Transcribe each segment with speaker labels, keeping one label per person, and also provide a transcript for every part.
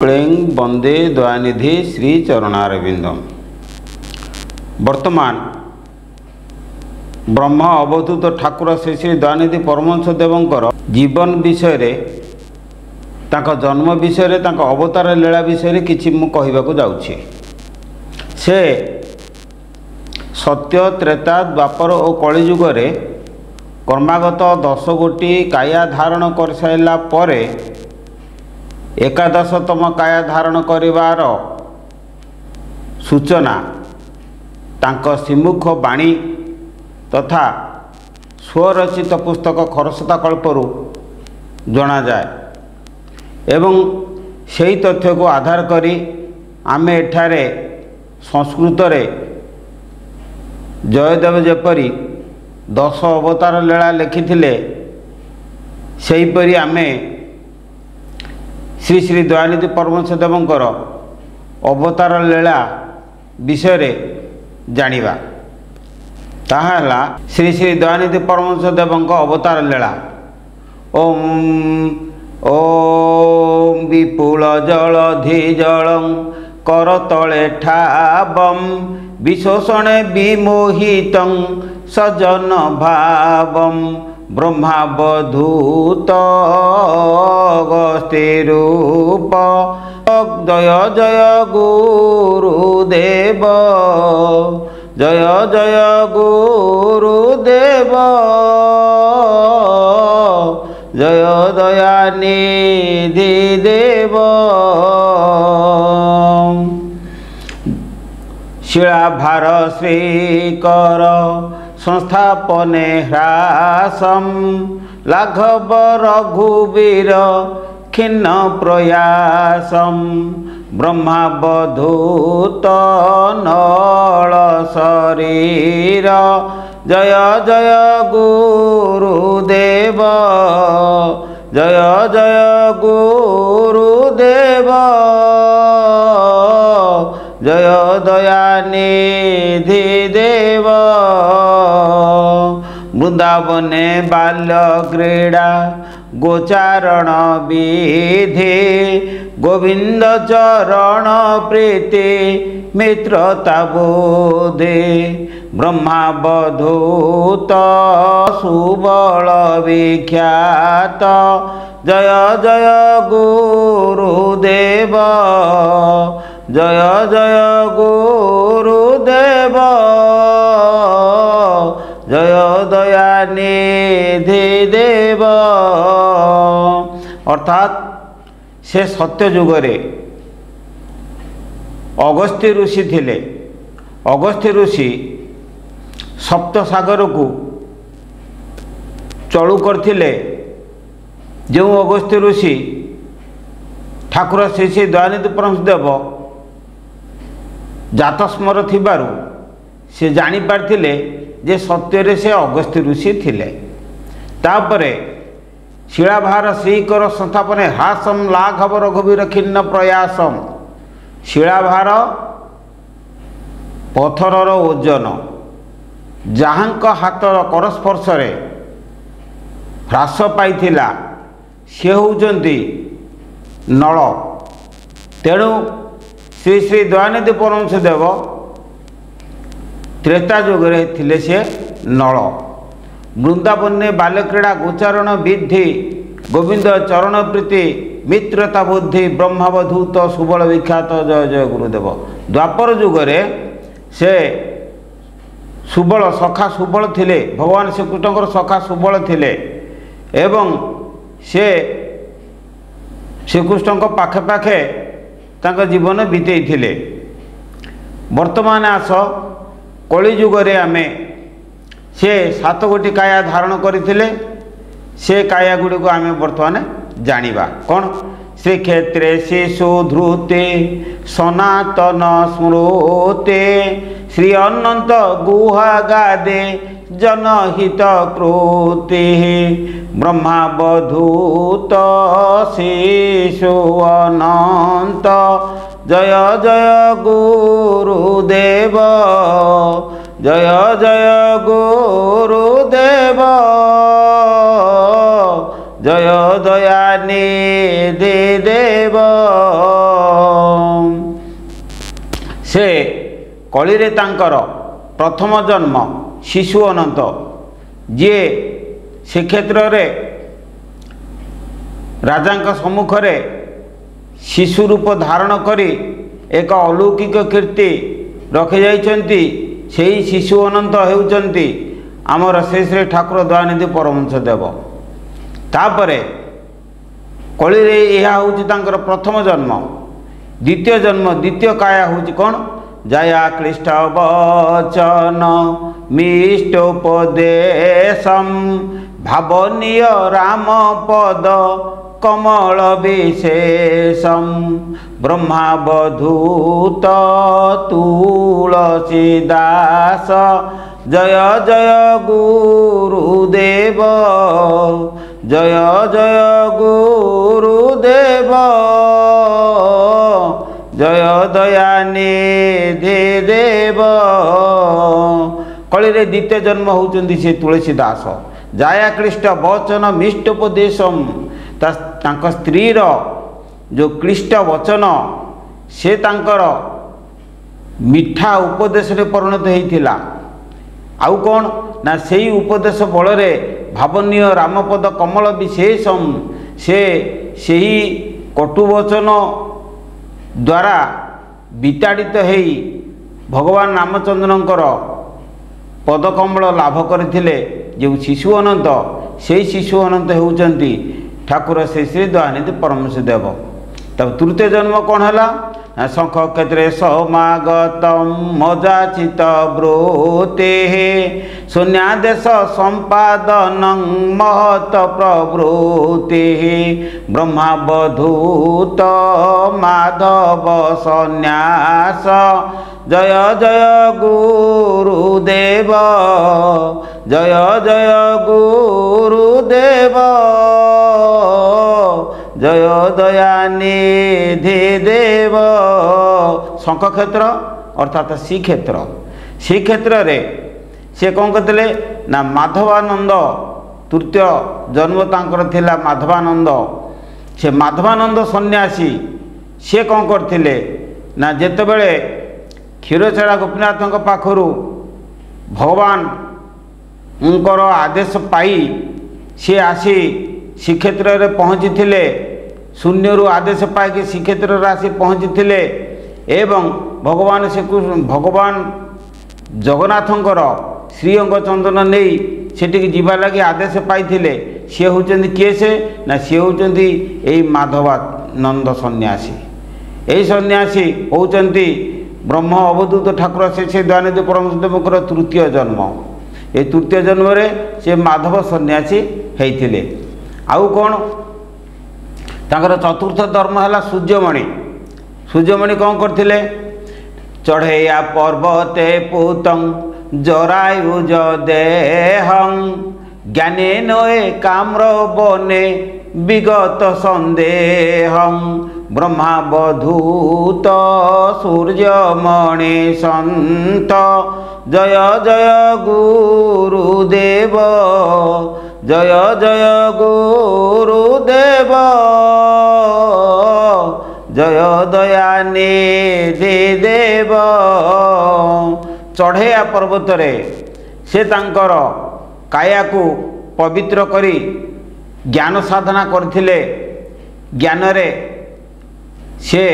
Speaker 1: क्लें वंदे दयानिधि श्री चरणारविंदम। वर्तमान ब्रह्म अवधूत ठाकुर श्री श्री दयानिधि परमहंस देवंकर जीवन विषय तांका जन्म विषय तांका अवतार लीला विषय किछि मु कहिबाकु जाउछि। से सत्य त्रेता द्वापर और कलिजुग रे कर्मागत 10 गोटी काया धारण कर साइला परे एकादशतम काया धारण करिवार सूचना तांक श्रीमुख बाणी तथा स्वरचित पुस्तक खरस्रोता कल्परू जना जाए एवं सही तथ्य को आधार करी आमे एठारे संस्कृत रे जयदेव जेपरी 10 अवतार लीला लिखिथिले सेहीपरि आमे श्री श्री दयानिधि परमहंस देवंकर अवतार लीला विषय जानिबा। ताहा श्री श्री दयानिधि परमहंस देवंक अवतार लीला। ओम ओम विपुल जलधि जलं करतले ठाबं विशोषणे विमोहितं सजन भावं ब्रह्मावधूत अगस्त्यरूप जय जय गुरुदेव जय जय गुरुदेव जय दयानिधि देव। शिलाभार श्रीकर संस्थापने ह्रासम लाघव रघुवीर खिन्न प्रयासम ब्रह्मावधूत नल शरीर जय जय गुरुदेव जय जय गुरुदेव जय दयानिधि देव। वृंदावने बाल्य क्रीड़ा गोचारण विधि गोविंद चरण प्रीति मित्रता बोधे ब्रह्मावधूत सुबल विख्यात जय जय गुरुदेव जय जय गुरुदेव जय दयानिधि देव। अर्थात से सत्य जुगरे अगस्त्य ऋषि थिले। अगस्त्य ऋषि सप्त सागर को चलू करथिले। जो अगस्त्य ऋषि ठाकुर श्री श्री दयानिधि परमहंस देव जातस्मर थिबारु से जानी पारथिले जे सत्य से अगस्त्य ऋषि थिले। तापरे शिलाभार श्रीकर संस्थापने ह्रासम लाघव रघुवीर खिन्न प्रयासम। शिलाभार पथरर ओजन जहाँक हाथर करस्पर्श ह्रास पाइथिला से होउचंती नल। तेणु श्री श्री दयानिधि परमहंस देव त्रेता जुगरे थिले से नल। वृंदावन बाल्यक्रीड़ा गोचारण विधि गोविंद चरण प्रीति मित्रता बुद्धि ब्रह्मावधूत सुबल विख्यात जय जय गुरुदेव। द्वापर जुगरे से सुबल सखा सुबल थिले। भगवान श्रीकृष्णकर सखा सुबल थिले एवं से श्रीकृष्ण पाखे पाखे तांका जीवन बीतई थिले। वर्तमान आस कलिजुगरे आमे से 7 गोटी काया धारण करथिले। से काया गुड़ी को आमे वर्तमान जानिबा। कौन श्रीक्षेत्रे शिशु धृते सनातन स्मृते श्री अनंत गुहा गादे जनहित कृति ब्रह्मावधूत शिशु अनंत जय जय गुरुदेव जय जय गुरुदेव जय दयानिधि देव। से कलिरे तांकर प्रथम जन्म शिशु अनंत जी से क्षेत्र रे राजा सम्मुख रे शिशु रूप धारण करी एक अलौकिक कीर्ति रखी जाइछन्ति। सेही शिशु अनंत हेउचन्ति आमर श्री श्री ठाकुर दयानिधि परमहंस देव। तापरे कलिरे यह हूँ तांकर प्रथम जन्म। द्वितीय जन्म द्वितीय काया हूँ कौन जया क्लिष्ट वचन मिष्टोपदेशम भावनीय राम पद कमल विशेषम ब्रह्मावधूत तुलसीदास जय जय गुरुदेव जय जय गुरुदेव जय दयानिधि देव। कलिरे द्वितीय जन्म होउचंदी से तुलसीदास। जाया क्लिष्ट वचन मिष्टोपदेशम तांका स्त्रीर जो क्लिष्ट वचन से तांकर मिठा उपदेश रे परिणत होइथिला। आउ कौन ना सेही उपदेश बल रे भावनीय रामपद कमल विशेषम से सेही कटुवचन द्वारा विताड़ित हेई भगवान रामचंद्रंकर पदकमल लाभ करथिले। जो शिशु अनंत से शिशु अनंत होउचंती ठाकुर श्री श्री दयानिधि परमहंस देव। तब तृतीय जन्म कौन है शंख क्षेत्रे समागतम मजाचित ब्रूते शून्यादेश संपादन महत प्रवृत्ति ब्रह्मावधूत माधव संन्यास जय जय गुरुदेव जय जय गुरुदेव जय दयानिधि देव। शंख क्षेत्र अर्थात श्री क्षेत्र रे से कौन करते ना माधवानंद तृतीय जन्म तांकर थिला माधवानंद। से माधवानंद सन्यासी से कौन करते ना जेतेबेले क्षीरचोरा गोपीनाथ पाखरु भगवान उनकर आदेश पाई सी आसी श्रीक्षेत्र में पहुँची थे। शून्य आदेश पाई श्रीक्षेत्र आसी पहुँची थे एवं भगवान श्रीकृष्ण भगवान जगन्नाथंकर श्रीअंग चंदन नहीं सेठी जीवा लगी आदेश पाई सी होचंदी किए से ना सी होचंदी एई माधवानंद सन्यासी। यही सन्यासी होचंदी ब्रह्म अवधूत ठाकुर से दयानिधि परमहंस देवकर तृतीय जन्म। ये तृतीय जन्म रे से माधव सन्यासी होइथिले। आउ कौन तांकर चतुर्थ धर्म है सूर्यमणि। सूर्यमणि कौन करथिले चढ़ैया पर्वते पूतं जरायुज देहं ज्ञाने नये काम्र बने विगत संदेहं ब्रह्मावधूत सूर्यमणि संत जय जय गुरुदेव जय जय गुरुदेव जय दयानिधि देव। चढ़ैया पर्वत रे से तांकर काया को पवित्र करी ज्ञान साधना करथिले। ज्ञान रे से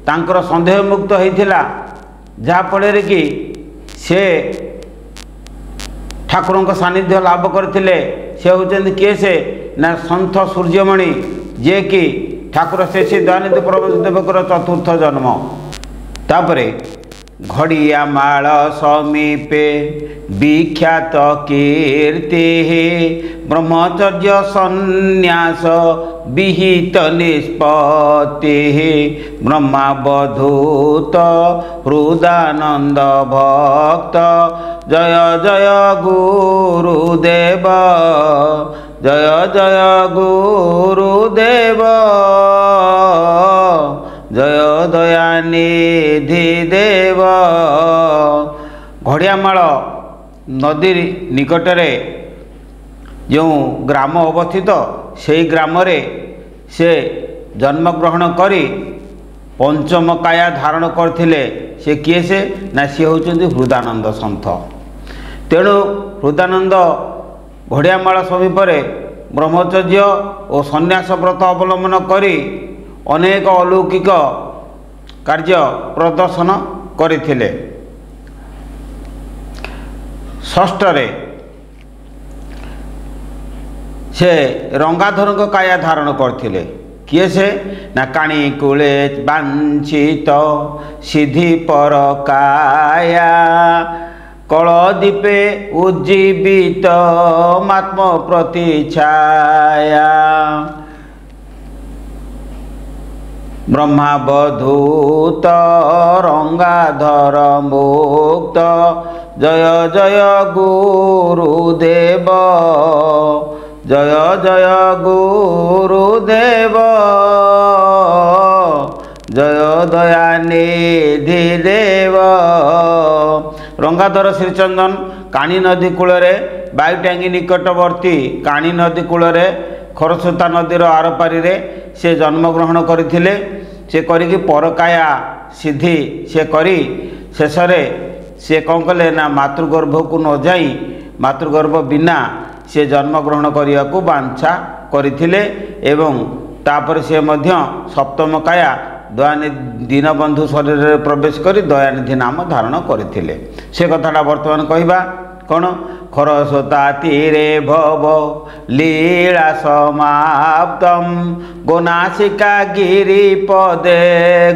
Speaker 1: तांकर संदेह मुक्त होइथिला जहा फଳରେ कि से ठाकुरों का सानिध्य लाभ करथिले। से होचंदी किए से ना संत सूर्यमणि जे कि ठाकुर से दयानिधि परमहंस देवकर चतुर्थ जन्म। तापरे घड़िया माल समीपे विख्यात कीर्ति ब्रह्मचर्य संन्यास विहित निष्पत्ति ब्रह्मावधूत हृदानंद भक्त जय जय गुरुदेव जय जय गुरुदेव जय दयानिधि देव। घड़ियामाल नदी निकटरे जो ग्राम अवस्थित से ग्राम से जन्मग्रहण करी पंचम काया धारण करथिले। से किए से ना सी होउछन्ति हृदानंद सन्थ। तेणु हृदानंद घड़ियामाल समीपे ब्रह्मचर्य और सन्यास व्रत अवलंबन करी अनेक अलौकिक कार्य प्रदर्शन करथिले। षष्ठरे से रंगाधर काया धारण करथिले। किए से ना काणी कूले वांछित सिद्धि पर काया कलदीपे उज्जीवित आत्म प्रति छाया ब्रह्मावधूत रंगाधर मुक्त जय जय गुरुदेव जय जय गुरुदेव जय दयानिधि देव। रंगाधर श्रीचंदन काणी नदी कूल बायुटांगी निकटवर्ती काणी नदी कूल खरस्रोता नदीर आरपारी से जन्मग्रहण करथिले। से करिकी परकाया सिद्धि से करी शेषरे से कौन कले ना मातृगर्भ को न जाई मातृगर्भ बिना से जन्मग्रहण करने को बांछा करथिले एवं तापर से मध्य सप्तम काया दयानिधि दीनबंधु शरीर में प्रवेश कर दयानिधि नाम धारण करथिले। से कथाटा वर्तमान कहबा कौन खरस्रोता तीरे भव लीला समाप्तम गोनासिका गिरिपदे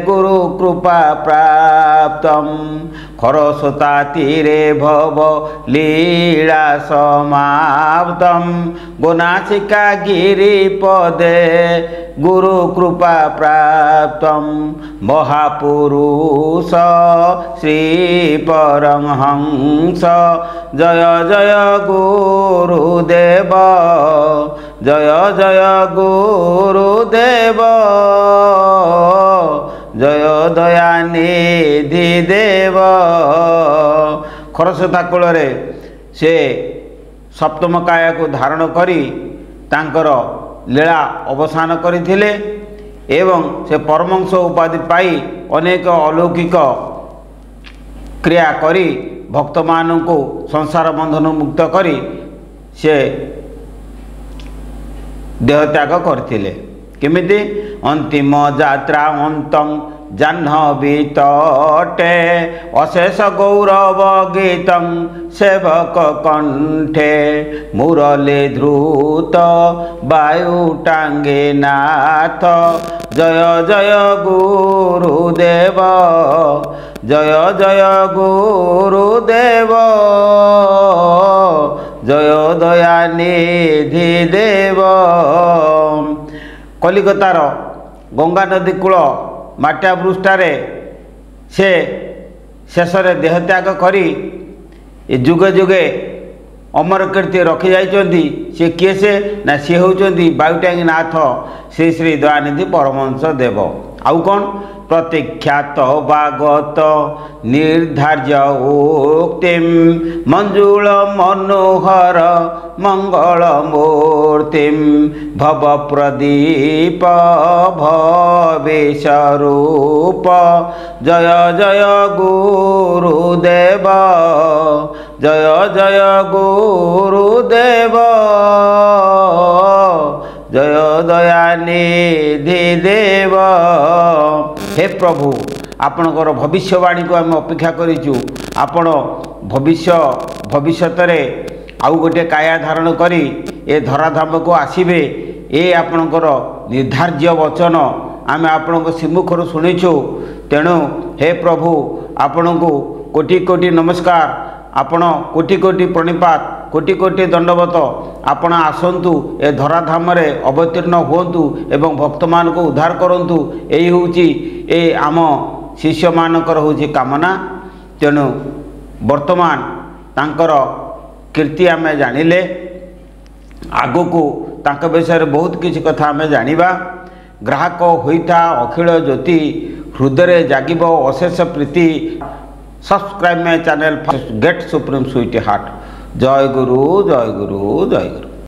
Speaker 1: गुरु कृपा प्राप्तम। खरस्रोता तीरे भव लीला समाप्तम गोनासिका गिरिपदे गुरु कृपा प्राप्तम। महापुरुष श्री परमहंस जय जय गुरुदेव जय जय गुरुदेव जय दयानिधि देव। खरस्रोता कूल से सप्तम काया को धारण करी तांकर लीला अवसान करथिले एवं से परमंश उपाधि पाई अनेक अलौकिक क्रिया करी भक्त मान को संसार बंधन मुक्त करी से देहत्याग करथिले। केमिति अंतिम यात्रा अंतं जाह्नवी तटे अशेष गौरव गीतं सेवक कंठे मुरली धृत वायुटांगे नाथ जय जय गुरुदेव जय जय गुरुदेव जय दयानिधि देव। कलिकतार गंगा नदी कूल माटिया पृष्ठारे से शेषरे देहत्याग करी जुगे जुगे अमर कीर्ति रखी जाइछन्ति। से किए से ना सी होउछन्ति वायुटांगी नाथ श्री श्री दयानिधि परमहंस देव। आउ कौन प्रतीक्षात वागत निर्धार्य उक्तिम मंजुल मनोहर मंगल मूर्तिम भव प्रदीप भवेश रूप जय जय गुरुदेव जय जय गुरुदेव जय दयानिधि देव। हे प्रभु आपणकर भविष्यवाणी को आम अपेक्षा करिचु। आपण भविष्यत आउ गोटे काया धारण करी ए धराधाम को आसीबे ए आपणकर निर्धार्य वचन आम आपण सम्मुखर शुणीचु। तेणु हे प्रभु आपण को कोटि कोटि नमस्कार आपण कोटि कोटि प्रणिपात कोटि कोटि दंडवत। आपण आसंतु ए धराधाम रे अवतीर्ण हुंतु एवं भक्त मान को उद्धार करंतु। एही होउची ए आम शिष्य मानकर होउची कामना। तेणु वर्तमान तांकर कीर्ति आम जानिले आगो को तांक विषय बहुत किसी कथा आम जानिबा। ग्राहक होइता अखिल ज्योति हृदय जागिब अशेष प्रीति। Subscribe my channel get supreme sweetheart. जय गुरु जय गुरु जय गुरु।